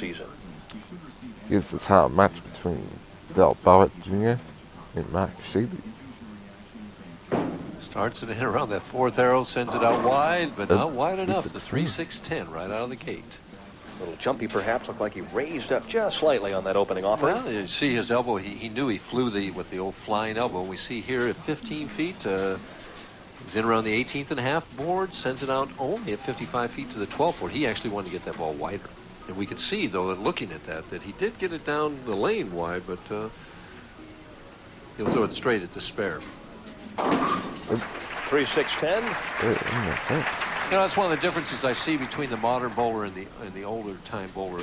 season. Here's the title match between Ballard Jr. and Shady. Starts it in around that fourth arrow, sends it out wide, but not wide enough. The 3-6-10 right out of the gate. A little jumpy, perhaps. Looked like he raised up just slightly on that opening offering. Well, you see his elbow. He knew he flew with the old flying elbow. We see here at 15 feet. He's in around the 18th and a half board, sends it out only at 55 feet to the 12th board. He actually wanted to get that ball wider. And we could see, though, that looking at that he did get it down the lane wide, but he'll throw it straight at the spare. 3-6-10. You know, that's one of the differences I see between the modern bowler and the older time bowler.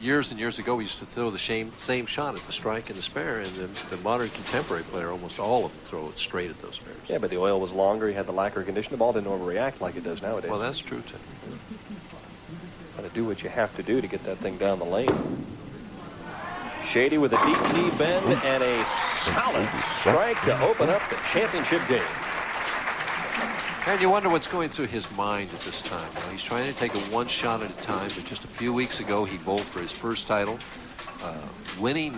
Years and years ago, we used to throw the same shot at the strike and the spare, and the modern contemporary player, almost all of them throw it straight at those spares. Yeah, but the oil was longer. He had the lacquer condition. The ball didn't overreact like it does nowadays. Well, that's true, too. Got to do what you have to do to get that thing down the lane. Shady with a deep knee bend and a solid strike to open up the championship game. And you wonder what's going through his mind at this time. You know, he's trying to take it one shot at a time, but just a few weeks ago he bowled for his first title. Winning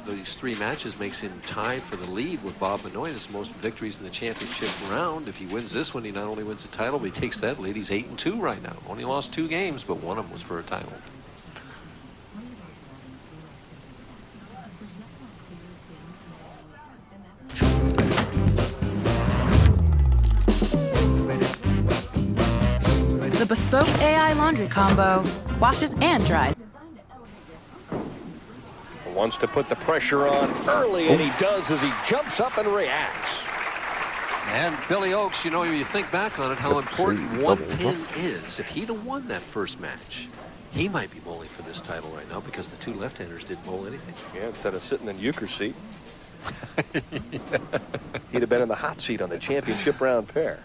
these 3 matches makes him tied for the lead with Bob Benoit as most victories in the championship round. If he wins this one, he not only wins the title, but he takes that lead. He's 8-2 right now. Only lost 2 games, but one of them was for a title. The bespoke AI laundry combo washes and dries. Wants to put the pressure on early, and he does as he jumps up and reacts. And Billy Oakes, you know, you think back on it, how important one pin is. If he'd have won that first match, he might be bowling for this title right now because the 2 left-handers didn't bowl anything. Yeah, instead of sitting in Euchre's seat, he'd have been in the hot seat on the championship round pair.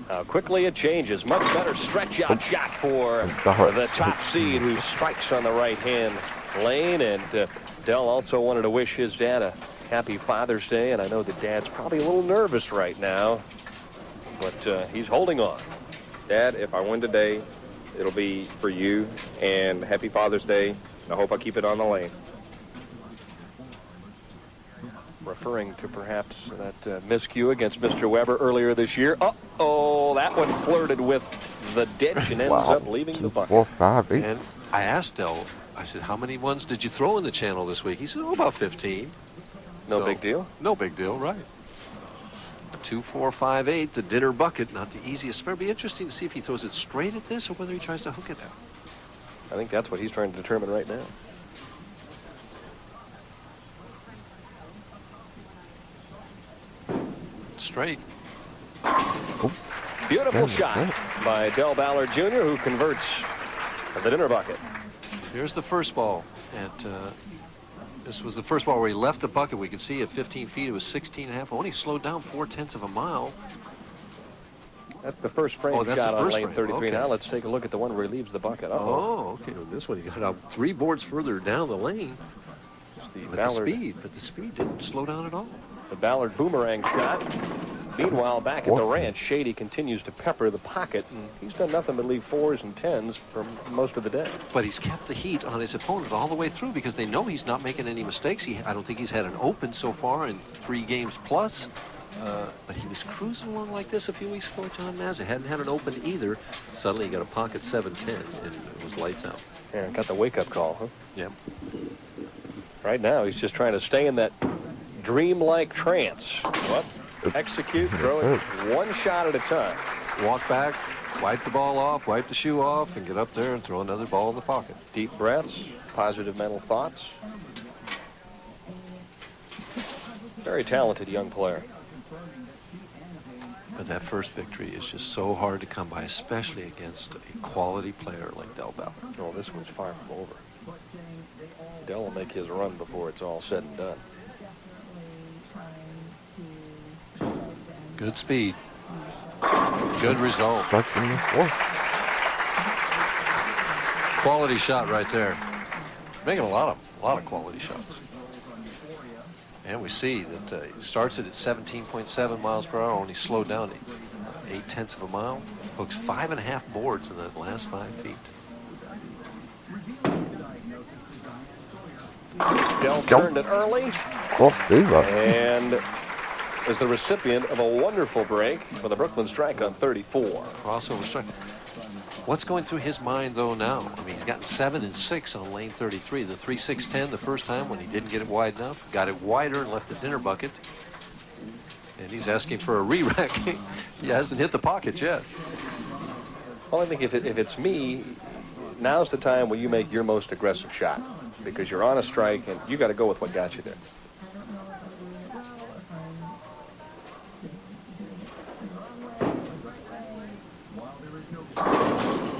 How quickly it changes. Much better stretch-out shot for the top seed who strikes on the right-hand lane. And Dell also wanted to wish his dad a happy Father's Day. And I know that Dad's probably a little nervous right now, but he's holding on. Dad, if I win today, it'll be for you. And happy Father's Day. I hope I keep it on the lane. Referring to perhaps that miscue against Mr. Weber earlier this year. Uh-oh, that one flirted with the ditch and ends up leaving the bucket. 4, 5, 8. And I asked Dell, I said, how many ones did you throw in the channel this week? He said, oh, about 15. No big deal? No big deal, right. 2, 4, 5, 8, the dinner bucket, not the easiest spare. It'll be interesting to see if he throws it straight at this or whether he tries to hook it out. I think that's what he's trying to determine right now. Straight. Beautiful shot by Del Ballard Jr., who converts the dinner bucket. Here's the first ball. This was the first ball where he left the bucket. We could see at 15 feet it was 16.5. Only slowed down 0.4 of a mile. That's the first frame that's shot the on first lane frame. 33. Okay. Now let's take a look at the one where he leaves the bucket. Oh, okay. Well, this one he got out 3 boards further down the lane. The speed didn't slow down at all. The Ballard boomerang shot. Meanwhile, back at the ranch, Shady continues to pepper the pocket, and he's done nothing but leave 4s and 10s for most of the day. But he's kept the heat on his opponent all the way through because they know he's not making any mistakes. I don't think he's had an open so far in 3 games plus. But he was cruising along like this a few weeks ago, John Mazza. Hadn't had an open either. Suddenly he got a pocket 7-10, and it was lights out. Yeah, got the wake-up call, huh? Yeah. Right now, he's just trying to stay in that dreamlike trance. What? Execute, throw it 1 shot at a time. Walk back, wipe the ball off, wipe the shoe off, and get up there and throw another ball in the pocket. Deep breaths, positive mental thoughts. Very talented young player. But that first victory is just so hard to come by, especially against a quality player like Del Ballard. Oh, this one's far from over. Del will make his run before it's all said and done. Good speed. Good result. Quality shot right there. Making a lot of quality shots. And we see that he starts it at 17.7 miles per hour, only slowed down to 0.8 of a mile. Hooks 5.5 boards in the last 5 feet. Dell turned it early Crossed over. and is the recipient of a wonderful break with a Brooklyn strike on 34. Crossover strike. What's going through his mind, though, now? I mean, he's gotten 7 and 6 on lane 33. The 3-6-10 the first time when he didn't get it wide enough. Got it wider and left the dinner bucket. And he's asking for a re-rack. He hasn't hit the pocket yet. Well, I think if it's me, now's the time when you make your most aggressive shot because you're on a strike and you got to go with what got you there.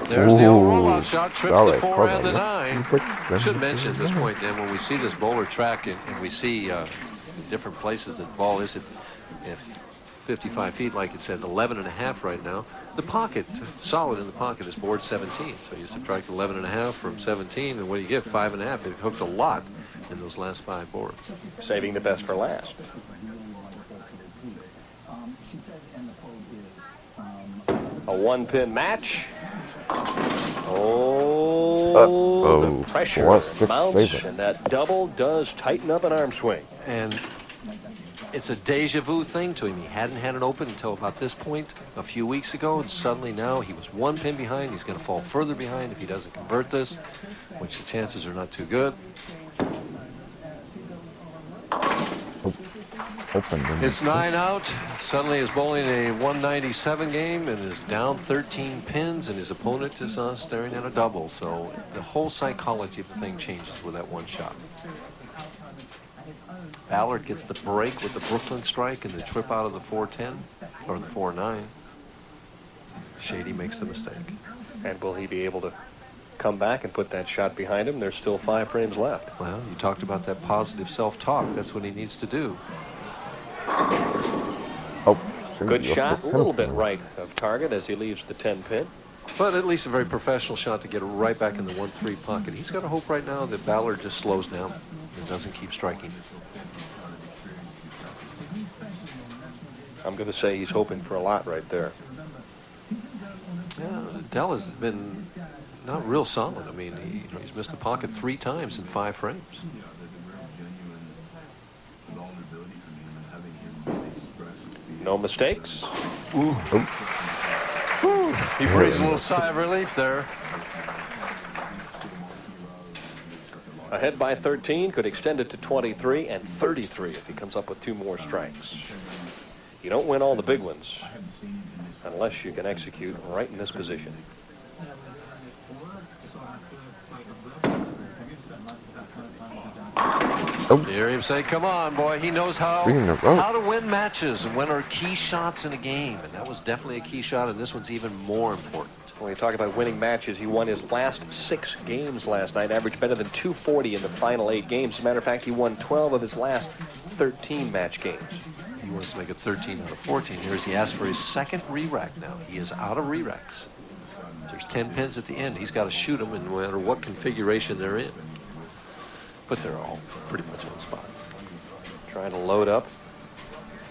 There's the old rollout shot, trips the Ballard, 4 and the probably. 9. Should mention at this point, then, when we see this bowler track and we see different places that the ball is at 55 feet, like it said, 11 and a half right now. The pocket, solid in the pocket, is board 17. So you subtract 11 and a half from 17, and what do you get? 5 and a half. It hooked a lot in those last 5 boards. Saving the best for last. A one-pin match. The pressure mounts, and that double does tighten up an arm swing. And it's a deja vu thing to him. He hadn't had it open until about this point a few weeks ago, and suddenly now he was 1 pin behind. He's going to fall further behind if he doesn't convert this, which the chances are not too good. It's 9 out. Suddenly is bowling a 197 game and is down 13 pins, and his opponent is staring at a double. So the whole psychology of the thing changes with that one shot. Ballard gets the break with the Brooklyn strike and the trip out of the 410 or the 4-9. Shady makes the mistake. And will he be able to come back and put that shot behind him? There's still 5 frames left. Well, you talked about that positive self-talk. That's what he needs to do. Oh, good shot, a little bit right of target as he leaves the 10 pin. But at least a very professional shot to get it right back in the 1-3 pocket. He's got to hope right now that Ballard just slows down and doesn't keep striking. I'm going to say he's hoping for a lot right there. Yeah, Dell has been not real solid. I mean, he's missed the pocket 3 times in 5 frames. No mistakes. Ooh. Ooh. He breathes a little sigh of relief there. Ahead by 13, could extend it to 23 and 33 if he comes up with 2 more strikes. You don't win all the big ones unless you can execute right in this position. You hear him say, come on, boy. He knows how to win matches and when are key shots in a game. And that was definitely a key shot, and this one's even more important. When we talk about winning matches, he won his last 6 games last night, averaged better than 240 in the final 8 games. As a matter of fact, he won 12 of his last 13 match games. He wants to make it 13 out of 14 here as he asks for his 2nd re-rack now. He is out of re-racks. There's 10 pins at the end. He's got to shoot them no matter what configuration they're in. But they're all pretty much on spot. Trying to load up,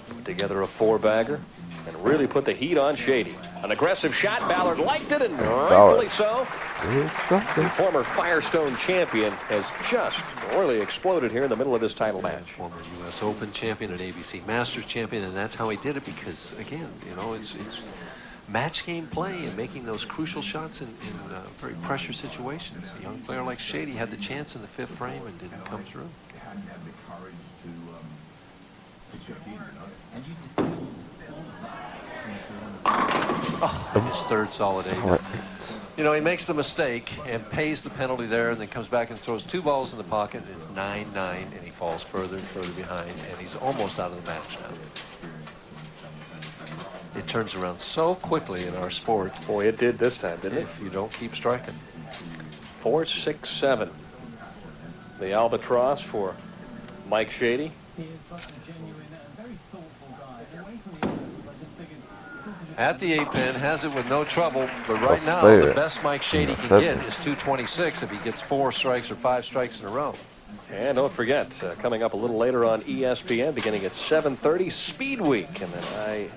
put together a 4-bagger, and really put the heat on Shady. An aggressive shot. Ballard liked it, and rightfully so. The former Firestone champion has just really exploded here in the middle of his title match. Former U.S. Open champion and ABC Masters champion, and that's how he did it because, again, you know, it's match game play and making those crucial shots in very pressure situations. A young player like Shady had the chance in the 5th frame and didn't come through. Oh, his 3rd solid 8. You know, he makes the mistake and pays the penalty there and then comes back and throws 2 balls in the pocket. It's 9-9, and he falls further and further behind, and he's almost out of the match now. It turns around so quickly in our sport. Boy, it did this time, didn't it? If you don't keep striking. 4, 6, 7. The albatross for Mike Shady. At the 8 pin, has it with no trouble, but right now the best Mike Shady can get is 226 if he gets 4 strikes or 5 strikes in a row. And don't forget, coming up a little later on ESPN, beginning at 7:30, Speed Week. And then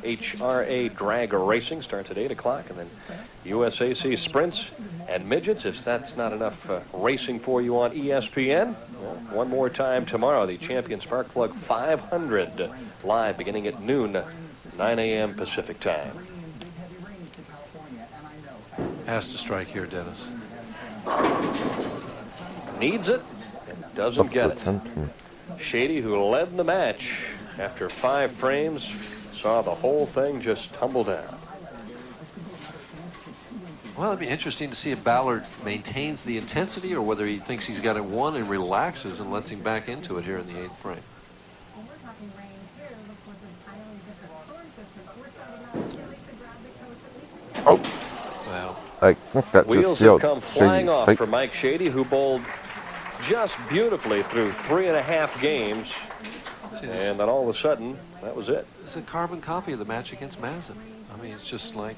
IHRA Drag Racing starts at 8 o'clock. And then USAC Sprints and Midgets. If that's not enough racing for you on ESPN, well, one more time tomorrow, the Champion Spark Plug 500 live beginning at noon, 9 a.m. Pacific time. Has to strike here, Dennis. Needs it. Doesn't get it. Shady, who led the match after 5 frames, saw the whole thing just tumble down. Well, it'd be interesting to see if Ballard maintains the intensity or whether he thinks he's got it won and relaxes and lets him back into it here in the 8th frame. Oh. Well, I think that Wheels just have sealed come flying Shady's off fate. for Mike Shady, who bowled just beautifully through 3.5 games. And then all of a sudden, that was it. it's a carbon copy of the match against Mazin. I mean, it's just like...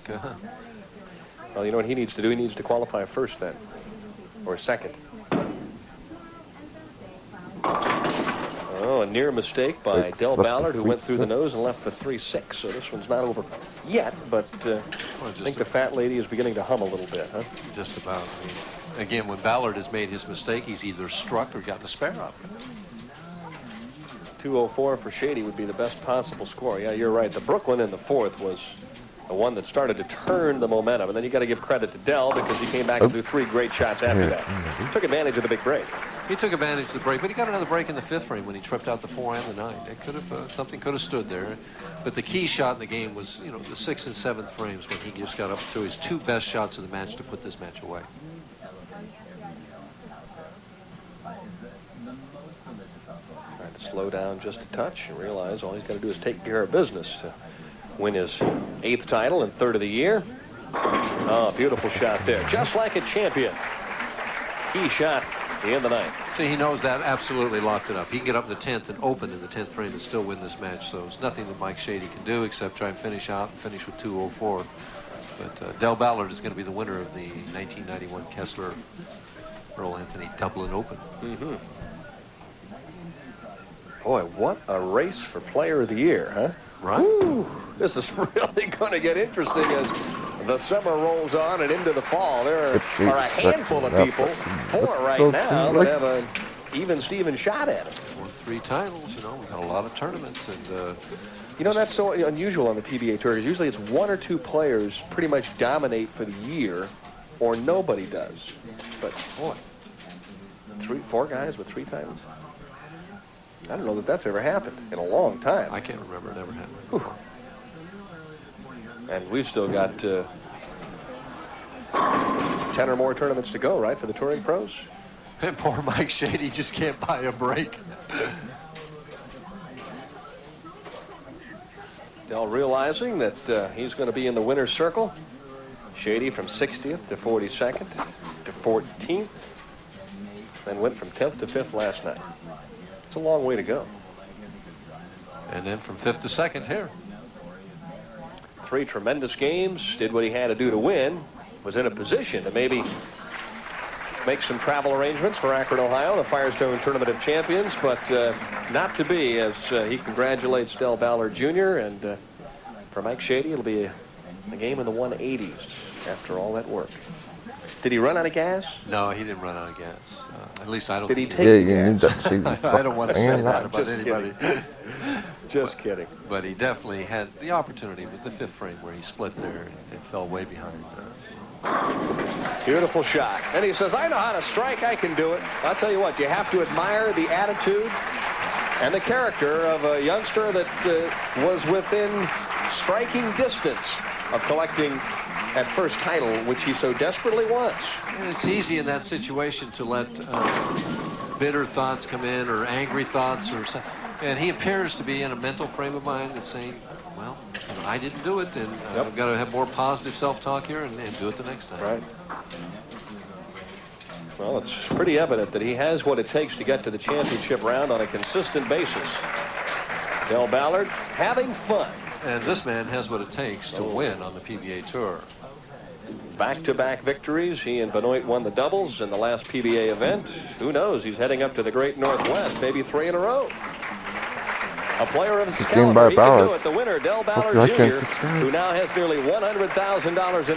Well, you know what he needs to do? He needs to qualify first then, or second. Oh, a near mistake by Del Ballard, who went through the nose and left for 3-6. So this one's not over yet, but I think the fat lady is beginning to hum a little bit, huh? Just about. I mean, again, when Ballard has made his mistake, he's either struck or gotten a spare up. 204 for Shady would be the best possible score. Yeah, you're right. The Brooklyn in the 4th was the one that started to turn the momentum. And then you got to give credit to Dell because he came back and threw 3 great shots after that. He took advantage of the big break. He took advantage of the break, but he got another break in the 5th frame when he tripped out the 4 and the 9. It could have something could have stood there, but the key shot in the game was, you know, the 6th and 7th frames when he just got up to his 2 best shots of the match to put this match away. Trying to slow down just a touch and realize all he's got to do is take care of business to win his 8th title and 3rd of the year. Oh, beautiful shot there, just like a champion. Key shot in the 9th. See, he knows that absolutely locked it up. He can get up in the 10th and open in the 10th frame and still win this match. So it's nothing that Mike Shady can do except try and finish out and finish with 204. But Del Ballard is going to be the winner of the 1991 Kessler Earl Anthony Dublin Open. Mm-hmm. Boy, what a race for Player of the Year, huh? Right. Woo, this is really going to get interesting as the summer rolls on and into the fall. There are a handful of people, 4 right now, that have an even Steven shot at it. Won 3 titles, you know. We got a lot of tournaments, and you know, that's so unusual on the PBA Tour, because usually it's 1 or 2 players pretty much dominate for the year, or nobody does. But boy, 4 guys with 3 titles. I don't know that that's ever happened in a long time. I can't remember it ever happened. Whew. And we've still got 10 or more tournaments to go, right, for the touring pros? And poor Mike Shady just can't buy a break. Dell realizing that he's going to be in the winner's circle. Shady from 60th to 42nd to 14th. Then went from 10th to 5th last night. It's a long way to go. And then from 5th to 2nd here. 3 tremendous games, did what he had to do to win, was in a position to maybe make some travel arrangements for Akron, Ohio, the Firestone Tournament of Champions, but not to be, as he congratulates Del Ballard Jr. And for Mike Shady, it'll be a game in the 180s after all that work. Did he run out of gas? No, he didn't run out of gas. At least I don't Did he think take gas. I don't want to say that about anybody. Just kidding. But he definitely had the opportunity with the 5th frame where he split there and fell way behind. Beautiful shot. And he says, I know how to strike. I can do it. I'll tell you what, you have to admire the attitude and the character of a youngster that was within striking distance of collecting that first title, which he so desperately wants. And it's easy in that situation to let bitter thoughts come in or angry thoughts or something. And he appears to be in a mental frame of mind that's saying, well, I didn't do it, and I've got to have more positive self-talk here and do it the next time. Right. Well, it's pretty evident that he has what it takes to get to the championship round on a consistent basis. Del Ballard having fun. And this man has what it takes to win on the PBA Tour. Back-to-back victories. He and Benoit won the doubles in the last PBA event. Who knows? He's heading up to the Great Northwest, maybe 3 in a row. A player of Game by caliber, he can do Ballard. it. The winner, Hope you Ballard like and Jr., subscribe. who now has nearly $100,000 in